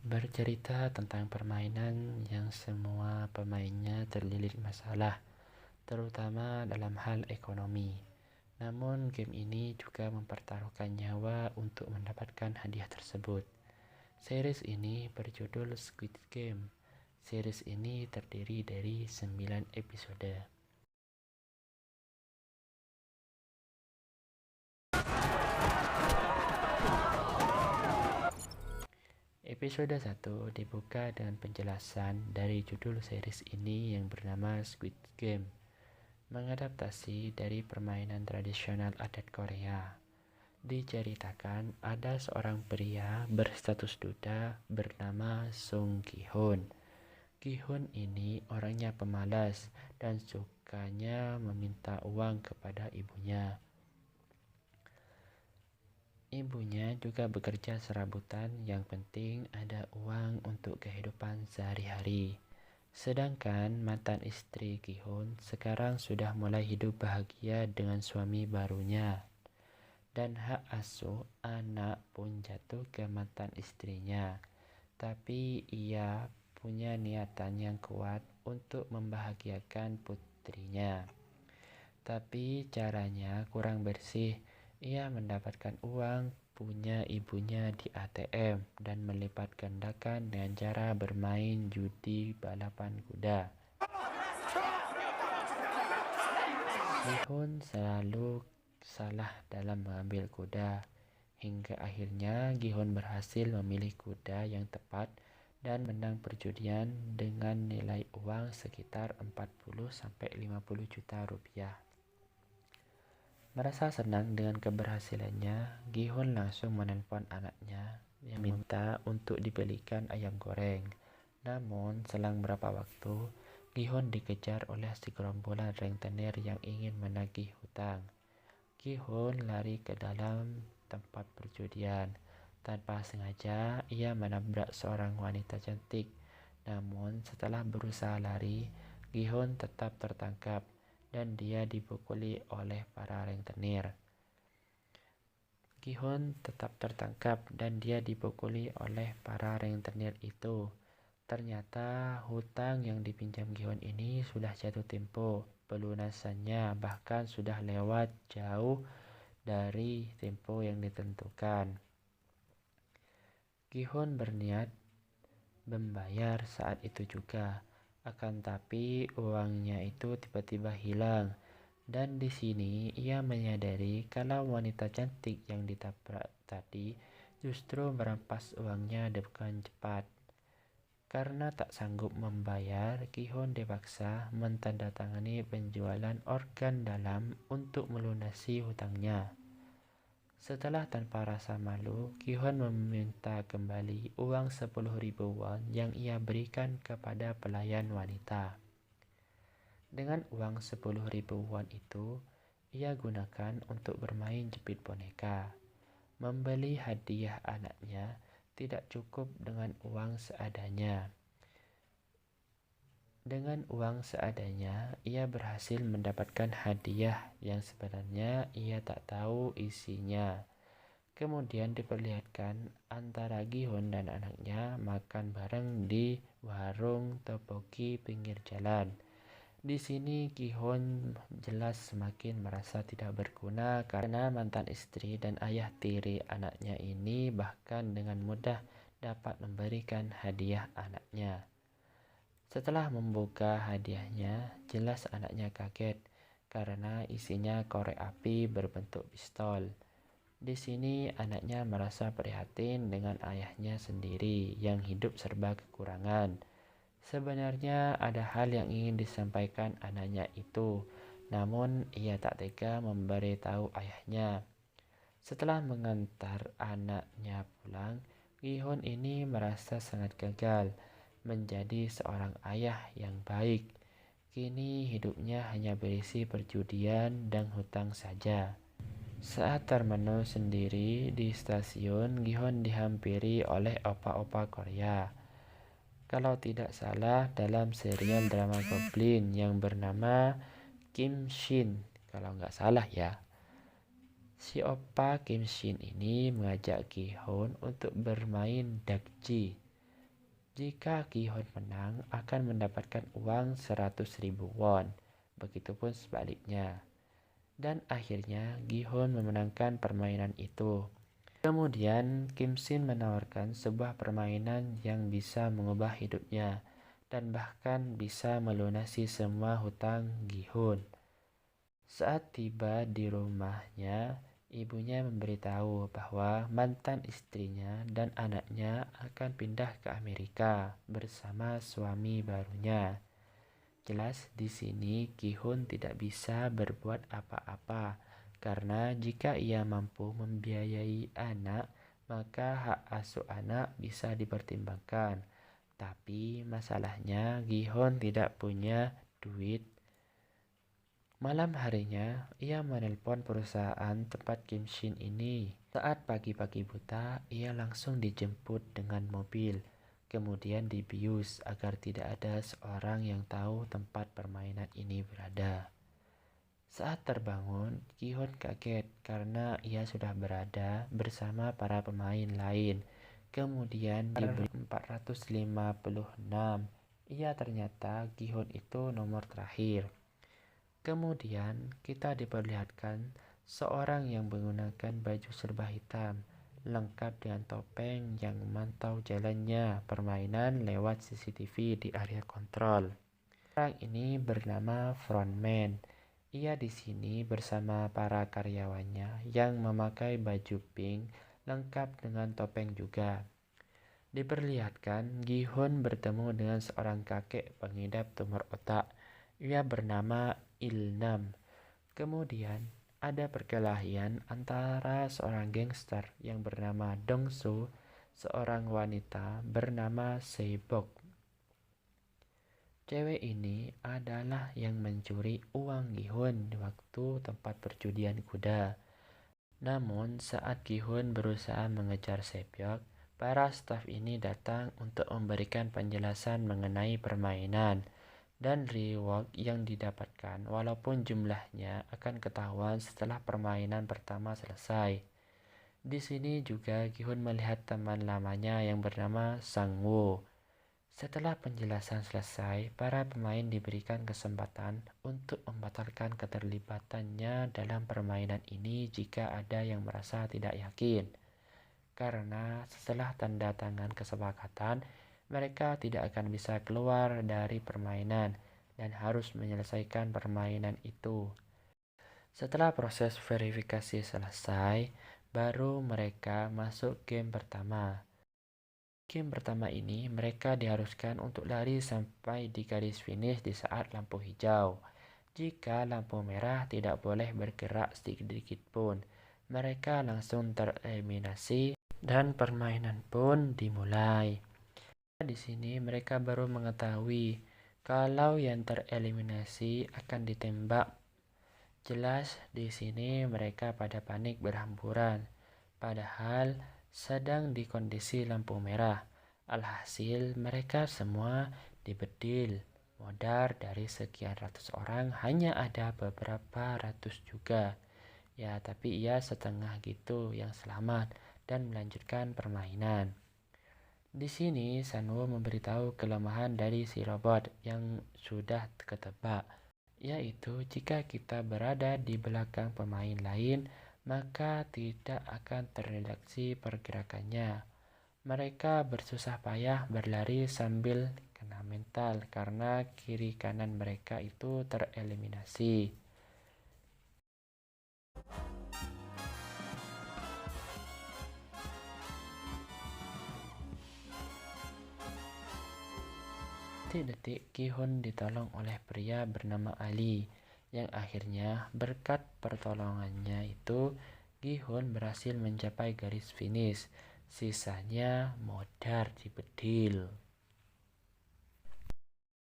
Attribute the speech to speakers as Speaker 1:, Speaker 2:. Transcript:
Speaker 1: bercerita tentang permainan yang semua pemainnya terlilit masalah, terutama dalam hal ekonomi. Namun, game ini juga mempertaruhkan nyawa untuk mendapatkan hadiah tersebut. Series ini berjudul Squid Game. Series ini terdiri dari 9 episode. Episode 1 dibuka dengan penjelasan dari judul series ini yang bernama Squid Game, mengadaptasi dari permainan tradisional adat Korea. Diceritakan ada seorang pria berstatus duda bernama Sung Gi-hun. Gi-hun ini orangnya pemalas dan sukanya meminta uang kepada ibunya. Ibunya juga bekerja serabutan, yang penting ada uang untuk kehidupan sehari-hari. Sedangkan mantan istri Gi-hun sekarang sudah mulai hidup bahagia dengan suami barunya. Dan hak asuh anak pun jatuh ke mantan istrinya. Tapi ia punya niatan yang kuat untuk membahagiakan putrinya. Tapi caranya kurang bersih. Ia mendapatkan uang punya ibunya di ATM dan melipat gandakan dengan cara bermain judi balapan kuda. Gi-hun selalu salah dalam mengambil kuda. Hingga akhirnya Gi-hun berhasil memilih kuda yang tepat dan menang perjudian dengan nilai uang sekitar 40-50 juta rupiah. Merasa senang dengan keberhasilannya, Gi-hun langsung menelpon anaknya yang minta untuk dibelikan ayam goreng. Namun, selang berapa waktu, Gi-hun dikejar oleh segerombolan rentenir yang ingin menagih hutang. Gi-hun lari ke dalam tempat perjudian. Tanpa sengaja, ia menabrak seorang wanita cantik. Namun, setelah berusaha lari, Gi-hun tetap tertangkap dan dia dipukuli oleh para rentenir. Gi-hun tetap tertangkap dan dia dipukuli oleh para rentenir itu. Ternyata hutang yang dipinjam Gi-hun ini sudah jatuh tempo. Pelunasannya bahkan sudah lewat jauh dari tempo yang ditentukan. Gi-hun berniat membayar saat itu juga. Akan tapi uangnya itu tiba-tiba hilang. Dan di sini ia menyadari kalau wanita cantik yang ditabrak tadi justru merampas uangnya dengan cepat. Karena tak sanggup membayar, Gi-hun dipaksa mentandatangani penjualan organ dalam untuk melunasi hutangnya. Setelah tanpa rasa malu, Gi-hun meminta kembali uang 10.000 won yang ia berikan kepada pelayan wanita. Dengan uang 10.000 won itu, ia gunakan untuk bermain jepit boneka. Membeli hadiah anaknya tidak cukup dengan uang seadanya. Dengan uang seadanya, ia berhasil mendapatkan hadiah yang sebenarnya ia tak tahu isinya. Kemudian diperlihatkan antara Gi-hun dan anaknya makan bareng di warung tteokbokki pinggir jalan. Di sini Gi-hun jelas semakin merasa tidak berguna karena mantan istri dan ayah tiri anaknya ini bahkan dengan mudah dapat memberikan hadiah anaknya. Setelah membuka hadiahnya, jelas anaknya kaget karena isinya korek api berbentuk pistol. Di sini anaknya merasa prihatin dengan ayahnya sendiri yang hidup serba kekurangan. Sebenarnya ada hal yang ingin disampaikan anaknya itu, namun ia tak tega memberitahu ayahnya. Setelah mengantar anaknya pulang, Gi-hun ini merasa sangat gagal menjadi seorang ayah yang baik. Kini hidupnya hanya berisi perjudian dan hutang saja. Saat termenung sendiri di stasiun, Gi-hun dihampiri oleh opa-opa Korea. Kalau tidak salah dalam serial drama Goblin yang bernama Kim Shin, kalau nggak salah ya. Si opa Kim Shin ini mengajak Gi-hun untuk bermain dakji. Jika Gihon menang, akan mendapatkan uang 100.000 won. Begitupun sebaliknya. Dan akhirnya Gihon memenangkan permainan itu. Kemudian Kim Shin menawarkan sebuah permainan yang bisa mengubah hidupnya dan bahkan bisa melunasi semua hutang Gihon. Saat tiba di rumahnya, ibunya memberitahu bahwa mantan istrinya dan anaknya akan pindah ke Amerika bersama suami barunya. Jelas di sini Gihun tidak bisa berbuat apa-apa karena jika ia mampu membiayai anak, maka hak asuh anak bisa dipertimbangkan. Tapi masalahnya Gihun tidak punya duit. Malam harinya, ia menelpon perusahaan tempat Kim Shin ini. Saat pagi-pagi buta, ia langsung dijemput dengan mobil. Kemudian dibius agar tidak ada seorang yang tahu tempat permainan ini berada. Saat terbangun, Gihon kaget karena ia sudah berada bersama para pemain lain. Kemudian diberi 456. Ia ternyata Gihon itu nomor terakhir. Kemudian kita diperlihatkan seorang yang menggunakan baju serba hitam, lengkap dengan topeng yang memantau jalannya permainan lewat CCTV di area kontrol. Orang ini bernama Frontman. Ia di sini bersama para karyawannya yang memakai baju pink lengkap dengan topeng juga. Diperlihatkan Gihon bertemu dengan seorang kakek pengidap tumor otak. Ia bernama Ilnam. Kemudian ada perkelahian antara seorang gangster yang bernama Dongsu, seorang wanita bernama Seibok. Cewek ini adalah yang mencuri uang Gihun di waktu tempat perjudian kuda. Namun saat Gihun berusaha mengejar Sebyok, para staf ini datang untuk memberikan penjelasan mengenai permainan dan reward yang didapatkan walaupun jumlahnya akan ketahuan setelah permainan pertama selesai. Di sini juga Gihun melihat teman lamanya yang bernama Sangwoo. Setelah penjelasan selesai, para pemain diberikan kesempatan untuk membatalkan keterlibatannya dalam permainan ini jika ada yang merasa tidak yakin. Karena setelah tanda tangan kesepakatan, mereka tidak akan bisa keluar dari permainan dan harus menyelesaikan permainan itu. Setelah proses verifikasi selesai, baru mereka masuk game pertama. Game pertama ini mereka diharuskan untuk lari sampai di garis finish di saat lampu hijau. Jika lampu merah tidak boleh bergerak sedikit pun. Mereka langsung tereliminasi dan permainan pun dimulai. Di sini mereka baru mengetahui kalau yang tereliminasi akan ditembak. Jelas di sini mereka pada panik berhamburan. Padahal sedang di kondisi lampu merah. Alhasil mereka semua dibedil. Modar dari sekian ratus orang hanya ada beberapa ratus juga. Ya, tapi ia setengah gitu yang selamat dan melanjutkan permainan. Di sini Sanwo memberitahu kelemahan dari si robot yang sudah ketebak, yaitu jika kita berada di belakang pemain lain, maka tidak akan terdeteksi pergerakannya. Mereka bersusah payah berlari sambil kena mental karena kiri kanan mereka itu tereliminasi. Detik-detik Gihun ditolong oleh pria bernama Ali, yang akhirnya berkat pertolongannya itu Gihun berhasil mencapai garis finish. Sisanya modar dibedil.